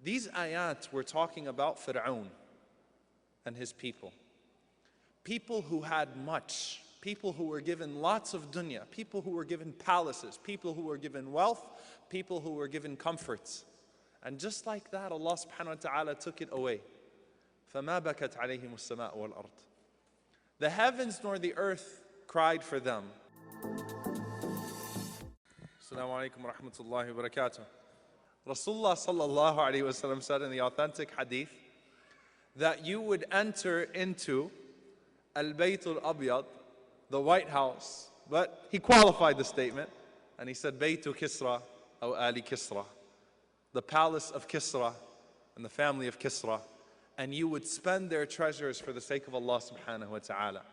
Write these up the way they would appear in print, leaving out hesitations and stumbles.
These ayat were talking about Firaoun and his people. People who had much, people who were given lots of dunya, people who were given palaces, people who were given wealth, people who were given comforts. And just like that, Allah subhanahu wa ta'ala took it away. فَمَا بَكَتْ عَلَيْهِمُ السَّمَاءُ وَالْأَرْضِ. The heavens nor the earth cried for them. Assalamu alaikum wa rahmatullahi wa barakatuh. Rasulullah sallallahu alayhi wa sallam said in the authentic hadith that you would enter into al-Bayt al-Abyad, the White House, but he qualified the statement and he said Baytu Kisra or Ali Kisra, the palace of Kisra and the family of Kisra, and you would spend their treasures for the sake of Allah subhanahu wa ta'ala.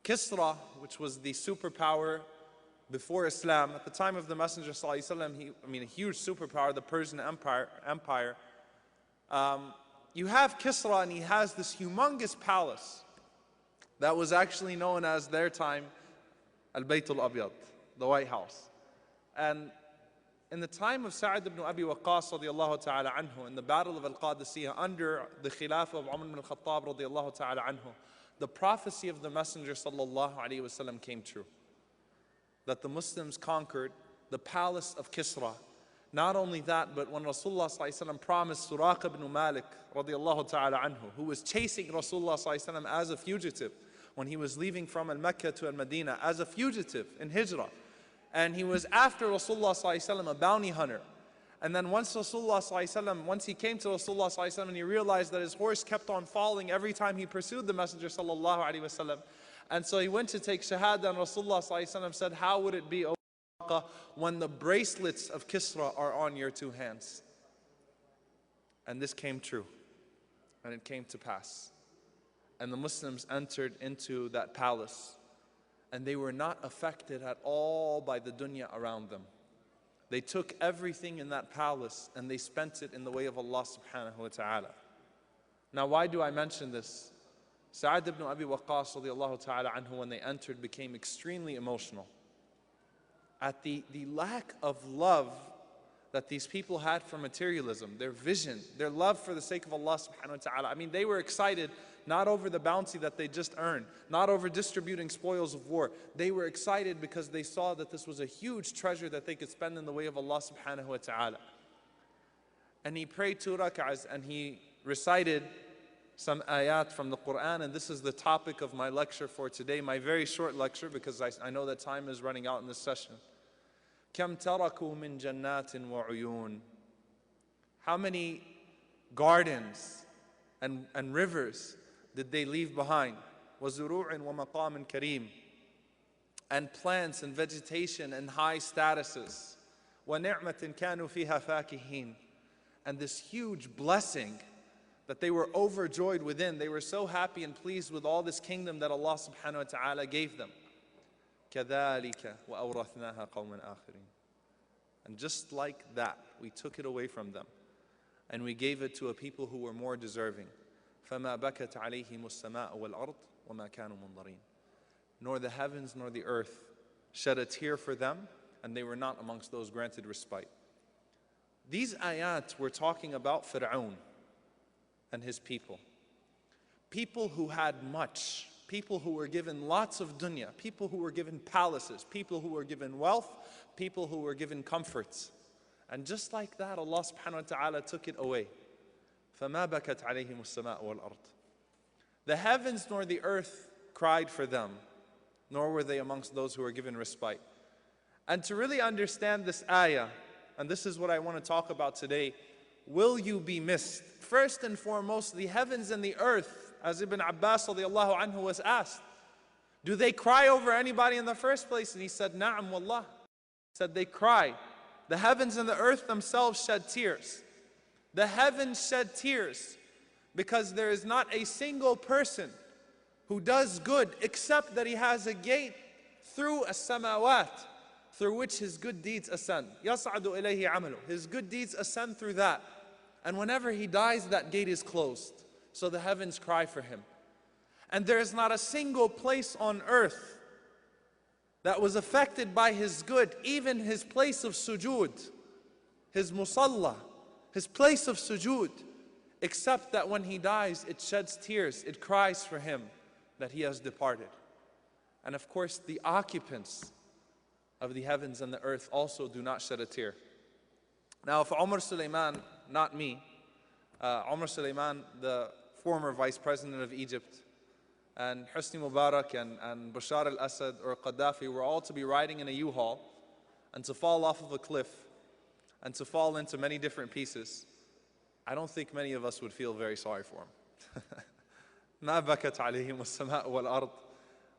Kisra, which was the superpower before Islam, at the time of the Messenger sallallahu alaihi wasallam, a huge superpower, the Persian Empire. You have Kisra and he has this humongous palace that was actually known as their time al-Bayt al-Abyad, the White House. And in the time of Sa'd ibn Abi Waqqas radiallahu ta'ala anhu, in the battle of Al-Qadisiyah under the Khilafah of Umar ibn al-Khattab radiallahu ta'ala anhu, the prophecy of the Messenger sallallahu alayhi wasallam came true. That the Muslims conquered the palace of Kisra. Not only that, but when Rasulullah sallallahu alayhi wasallam promised Surah ibn Malik radiallahu ta'ala anhu, who was chasing Rasulullah sallallahu alayhi wasallam as a fugitive, when he was leaving from Al-Mecca to Al-Madinah as a fugitive in Hijrah. And he was after Rasulullah sallallahu alayhi wasallam, a bounty hunter. And then once Rasulullah sallallahu alayhi wasallam, once he came to Rasulullah sallallahu alayhi wasallam and he realized that his horse kept on falling every time he pursued the Messenger sallallahu alayhi wasallam. And so he went to take shahada and Rasulullah sallallahu alayhi wasallam said, how would it be, O Aqa, when the bracelets of Kisra are on your two hands? And this came true. And it came to pass. And the Muslims entered into that palace. And they were not affected at all by the dunya around them. They took everything in that palace and they spent it in the way of Allah subhanahu wa ta'ala. Now why do I mention this? Sa'd ibn Abi Waqqas radiallahu ta'ala anhu, when they entered, became extremely emotional at the lack of love that these people had for materialism, their vision, their love for the sake of Allah subhanahu wa ta'ala. They were excited not over the bounty that they just earned, not over distributing spoils of war. They were excited because they saw that this was a huge treasure that they could spend in the way of Allah subhanahu wa ta'ala. And he prayed 2 rak'ahs and he recited some ayat from the Quran, and this is the topic of my lecture for today, my very short lecture, because I know that time is running out in this session. كَمْ تَرَكُوا مِنْ جَنَّاتٍ وَعُيُونٍ. How many gardens and rivers did they leave behind? وَزُرُوعٍ وَمَقَامٍ كَرِيمٍ. And plants and vegetation and high statuses. وَنِعْمَةٍ كَانُوا فِيهَا فَاكِهِينَ. And this huge blessing that they were overjoyed within. They were so happy and pleased with all this kingdom that Allah subhanahu wa ta'ala gave them. كَذَلِكَ وَأَوْرَثْنَاهَا قَوْمًا آخَرِينَ. And just like that, we took it away from them. And we gave it to a people who were more deserving. فَمَا بَكَتْ عَلَيْهِمُ السَّمَاءُ وَالْأَرْضِ وَمَا كَانُوا مُنظَرِينَ. Nor the heavens nor the earth shed a tear for them, and they were not amongst those granted respite. These ayat were talking about Firaoun and his people. People who had much, people who were given lots of dunya, people who were given palaces, people who were given wealth, people who were given comforts. And just like that, Allah subhanahu wa ta'ala took it away. فَمَا بَكَتْ عَلَيْهِمُ السَّمَاءُ وَالْأَرْضِ. The heavens nor the earth cried for them, nor were they amongst those who were given respite. And to really understand this ayah, and this is what I want to talk about today, will you be missed? First and foremost, the heavens and the earth, as Ibn Abbas radiallahu anhu was asked, do they cry over anybody in the first place? And he said, Na'am wallah. He said they cry. The heavens and the earth themselves shed tears. The heavens shed tears because there is not a single person who does good except that he has a gate through as-samawat, through which his good deeds ascend. يَصْعَدُ إِلَيْهِ عَمَلُهُ. His good deeds ascend through that. And whenever he dies, that gate is closed. So the heavens cry for him. And there is not a single place on earth that was affected by his good, even his place of sujood, his musalla, his place of sujood, except that when he dies, it sheds tears, it cries for him that he has departed. And of course, the occupants of the heavens and the earth also do not shed a tear. Now, if Omar Suleiman, not me, Omar Suleiman, the former vice president of Egypt, and Hosni Mubarak and Bashar al-Assad or Gaddafi were all to be riding in a U-Haul and to fall off of a cliff and to fall into many different pieces, I don't think many of us would feel very sorry for him. ما بكت عليهم السماء والأرض.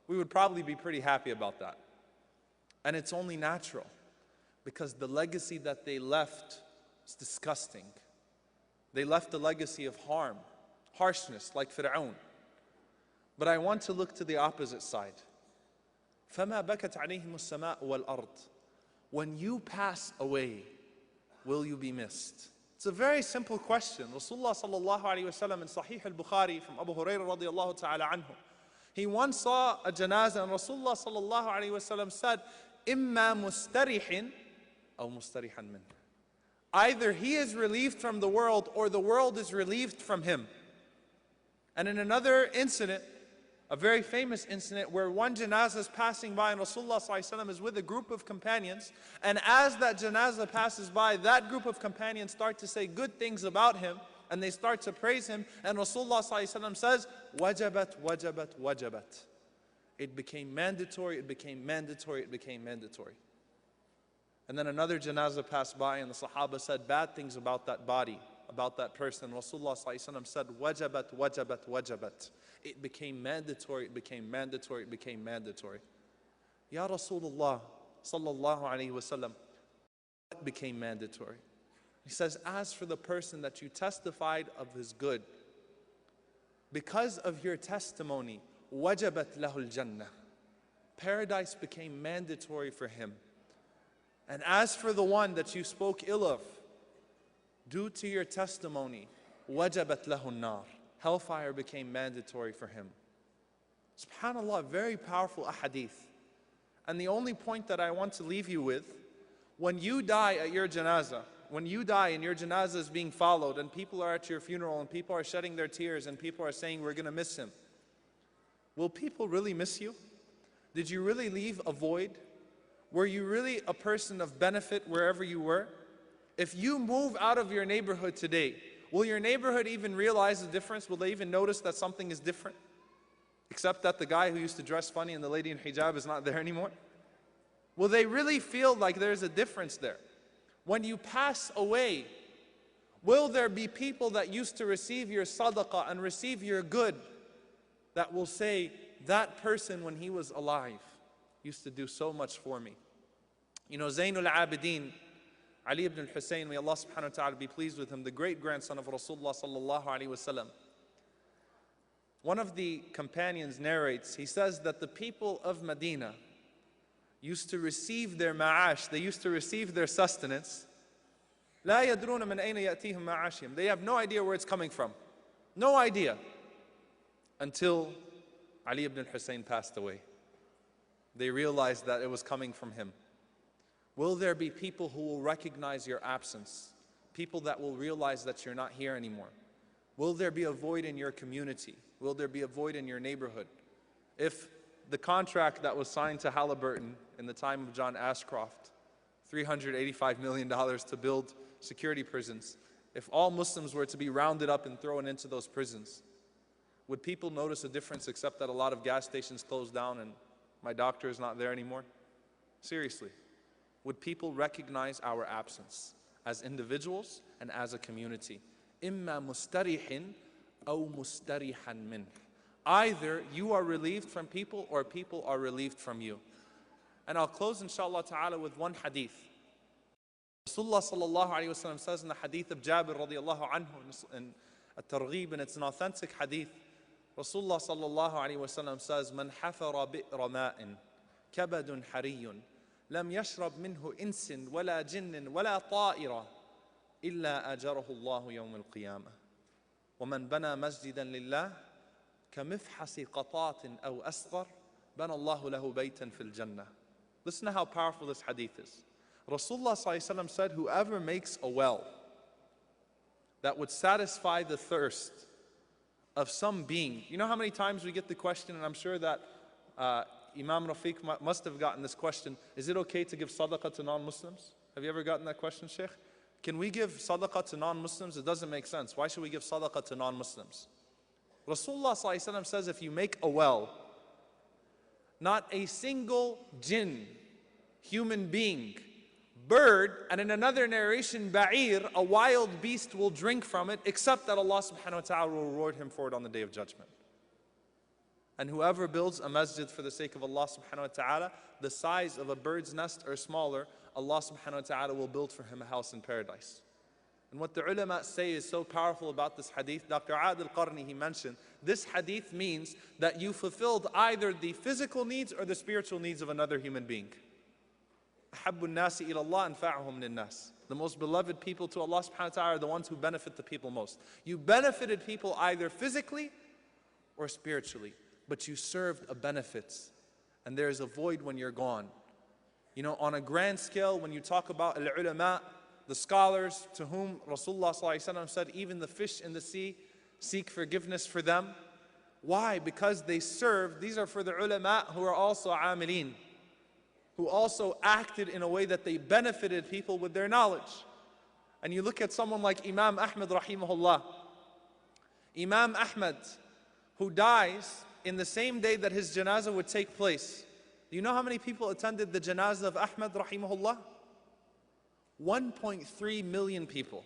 We would probably be pretty happy about that. And it's only natural, because the legacy that they left is disgusting. They left a legacy of harm, harshness, like Firaoun. But I want to look to the opposite side. فَمَا بَكَتْ عَلَيْهِمُ السَّمَاءُ وَالْأَرْضِ. When you pass away, will you be missed? It's a very simple question. Rasulullah sallallahu alayhi wa sallam in Sahih al-Bukhari from Abu Hurairah radiyallahu ta'ala anhu, he once saw a janazah and Rasulullah sallallahu alayhi wa sallam said, إِمَّا مُسْتَرِحٍ أَوْ مُسْتَرِحًا مِنْهُ. Either he is relieved from the world or the world is relieved from him. And in another incident, a very famous incident where one janazah is passing by and Rasulullah sallallahu alayhi wa sallam is with a group of companions, and as that janazah passes by, that group of companions start to say good things about him and they start to praise him, and Rasulullah sallallahu alayhi wa sallam says, wajabat, wajabat, wajabat. It became mandatory, it became mandatory, it became mandatory. And then another janazah passed by and the Sahaba said bad things about that body, about that person. Rasulullah sallallahu alayhi wa sallam said, wajabat, wajabat, wajabat. It became mandatory, it became mandatory, it became mandatory. Ya Rasulullah sallallahu alayhi wa sallam, what became mandatory? He says, as for the person that you testified of his good, because of your testimony, wajabat lahul jannah. Paradise became mandatory for him. And as for the one that you spoke ill of, due to your testimony, wajabat lahun nar. Hellfire became mandatory for him. SubhanAllah, very powerful ahadith. And the only point that I want to leave you with, when you die at your janazah, when you die and your janazah is being followed and people are at your funeral and people are shedding their tears and people are saying we're going to miss him, will people really miss you? Did you really leave a void? Were you really a person of benefit wherever you were? If you move out of your neighborhood today, will your neighborhood even realize the difference? Will they even notice that something is different? Except that the guy who used to dress funny and the lady in hijab is not there anymore? Will they really feel like there's a difference there? When you pass away, will there be people that used to receive your sadaqah and receive your good that will say, that person when he was alive used to do so much for me? You know, Zainul Abidin, Ali ibn al-Hussein, may Allah subhanahu wa ta'ala be pleased with him, the great grandson of Rasulullah sallallahu alayhi wa sallam. One of the companions narrates, he says that the people of Medina used to receive their ma'ash, they used to receive their sustenance. لا يدرون من أين يأتيهم معاشهم. They have no idea where it's coming from. No idea. Until Ali ibn al-Hussein passed away. They realized that it was coming from him. Will there be people who will recognize your absence? People that will realize that you're not here anymore? Will there be a void in your community? Will there be a void in your neighborhood? If the contract that was signed to Halliburton in the time of John Ashcroft, $385 million to build security prisons, if all Muslims were to be rounded up and thrown into those prisons, would people notice a difference except that a lot of gas stations closed down and my doctor is not there anymore? Seriously, would people recognize our absence as individuals and as a community? إِمَّا مُسْتَرِحٍ أَوْ مُسْتَرِحًا مِنْهُ. Either you are relieved from people or people are relieved from you. And I'll close inshallah ta'ala with one hadith. Rasulullah sallallahu alayhi wa sallam says in the hadith of Jabir radiallahu anhu in at-Targhib, and it's an authentic hadith. Rasulullah sallallahu alayhi wa sallam says, "Man hafara bi'ra ma'in kabadun hariyun lam yashrab minhu insin wala jinnin wala ta'ira illa ajarahu Allahu yawm al-qiyamah. Wa man bana masjidan lillah كمفحص قطاط أو أصغر بنى الله له بيتا في الجنة." Listen to how powerful this hadith is. Rasulullah ﷺ said, whoever makes a well that would satisfy the thirst of some being. You know how many times we get the question, and I'm sure that Imam Rafiq must have gotten this question, is it okay to give sadaqah to non-Muslims? Have you ever gotten that question, Sheikh? Can we give sadaqah to non-Muslims? It doesn't make sense. Why should we give sadaqah to non-Muslims? Rasulullah says if you make a well, not a single jinn, human being, bird, and in another narration, ba'ir, a wild beast will drink from it, except that Allah subhanahu wa ta'ala will reward him for it on the Day of Judgment. And whoever builds a masjid for the sake of Allah subhanahu wa ta'ala, the size of a bird's nest or smaller, Allah subhanahu wa ta'ala will build for him a house in paradise. And what the ulama say is so powerful about this hadith, Dr. Adil Qarni, he mentioned, this hadith means that you fulfilled either the physical needs or the spiritual needs of another human being. أحب الناس إلى الله أنفعهم للناس. The most beloved people to Allah subhanahu wa ta'ala are the ones who benefit the people most. You benefited people either physically or spiritually, but you served a benefit. And there is a void when you're gone. You know, on a grand scale, when you talk about al-ulama, the scholars to whom Rasulullah said, even the fish in the sea seek forgiveness for them. Why? Because they serve. These are for the ulama who are also amilin, who also acted in a way that they benefited people with their knowledge. And you look at someone like Imam Ahmad rahimahullah. Imam Ahmad, who dies in the same day that his janazah would take place. Do you know how many people attended the janazah of Ahmad rahimahullah? 1.3 million people.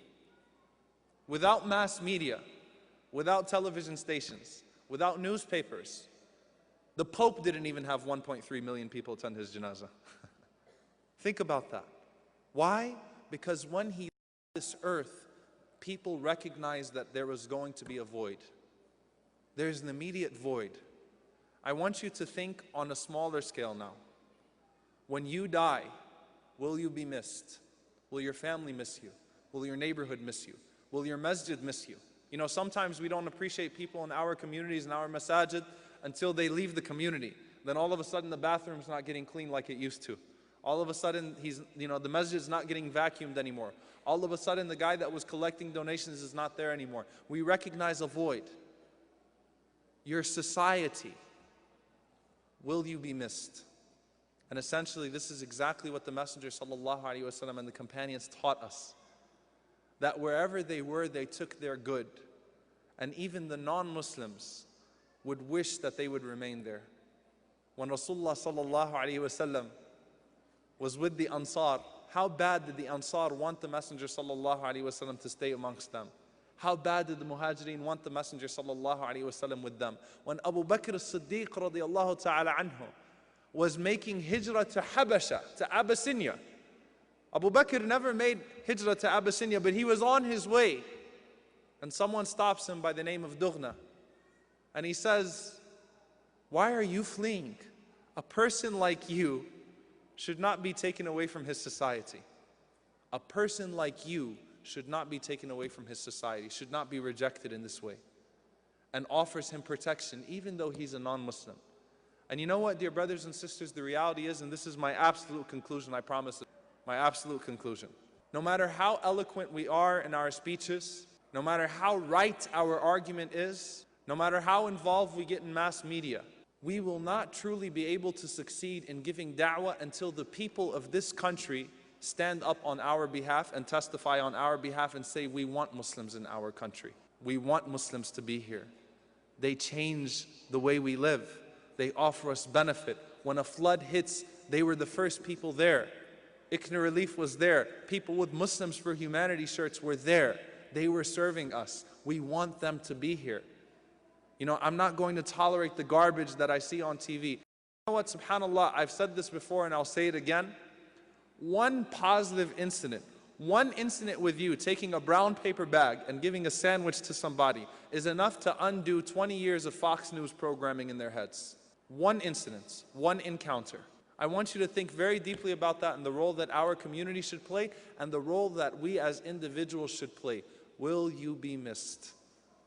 Without mass media, without television stations, without newspapers. The Pope didn't even have 1.3 million people attend his janazah. Think about that. Why? Because when he left this earth, people recognized that there was going to be a void. There's an immediate void. I want you to think on a smaller scale now. When you die, will you be missed? Will your family miss you? Will your neighborhood miss you? Will your masjid miss you? You know, sometimes we don't appreciate people in our communities, in our masajid, until they leave the community. Then all of a sudden the bathroom's not getting clean like it used to. All of a sudden the masjid's not getting vacuumed anymore. All of a sudden the guy that was collecting donations is not there anymore. We recognize a void. Your society, will you be missed? And essentially this is exactly what the Messenger sallallahu alaihi wasallam and the companions taught us. That wherever they were, they took their good. And even the non-Muslims would wish that they would remain there. When Rasulullah sallallahu alaihi wasallam was with the Ansar, how bad did the Ansar want the Messenger sallallahu alaihi wasallam to stay amongst them? How bad did the Muhajirin want the Messenger sallallahu alaihi wasallam with them? When Abu Bakr as-Siddiq radiyallahu ta'ala anhu was making hijrah to Habasha, to Abyssinia. Abu Bakr never made hijrah to Abyssinia, but he was on his way. And someone stops him by the name of Dughna. And he says, why are you fleeing? A person like you should not be taken away from his society. A person like you should not be taken away from his society, should not be rejected in this way. And offers him protection, even though he's a non-Muslim. And you know what, dear brothers and sisters, the reality is, and this is my absolute conclusion, I promise, my absolute conclusion. No matter how eloquent we are in our speeches, no matter how right our argument is, no matter how involved we get in mass media, we will not truly be able to succeed in giving da'wah until the people of this country stand up on our behalf and testify on our behalf and say, we want Muslims in our country. We want Muslims to be here. They change the way we live. They offer us benefit. When a flood hits, they were the first people there. ICNA Relief was there. People with Muslims for Humanity shirts were there. They were serving us. We want them to be here. You know, I'm not going to tolerate the garbage that I see on TV. You know what, subhanAllah, I've said this before and I'll say it again. One positive incident, one incident with you taking a brown paper bag and giving a sandwich to somebody is enough to undo 20 years of Fox News programming in their heads. One incident, one encounter. I want you to think very deeply about that and the role that our community should play and the role that we as individuals should play. Will you be missed?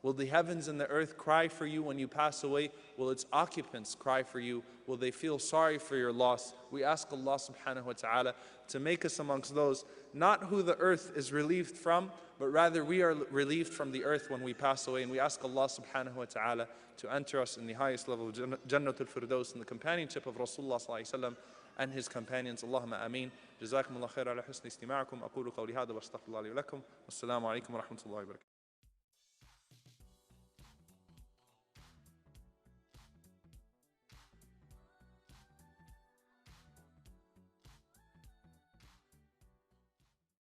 Will the heavens and the earth cry for you when you pass away? Will its occupants cry for you? Will they feel sorry for your loss? We ask Allah subhanahu wa ta'ala to make us amongst those, not who the earth is relieved from, but rather we are relieved from the earth when we pass away. And we ask Allah subhanahu wa ta'ala to enter us in the highest level of Jannatul Firdaus, in the companionship of Rasulullah sallallahu alayhi wa sallam and his companions. Allahumma ameen. جزاكم الله خير على حسن استماعكم. أقول قولي هذا واستغفر الله لي ولكم. والسلام عليكم ورحمة الله وبركاته.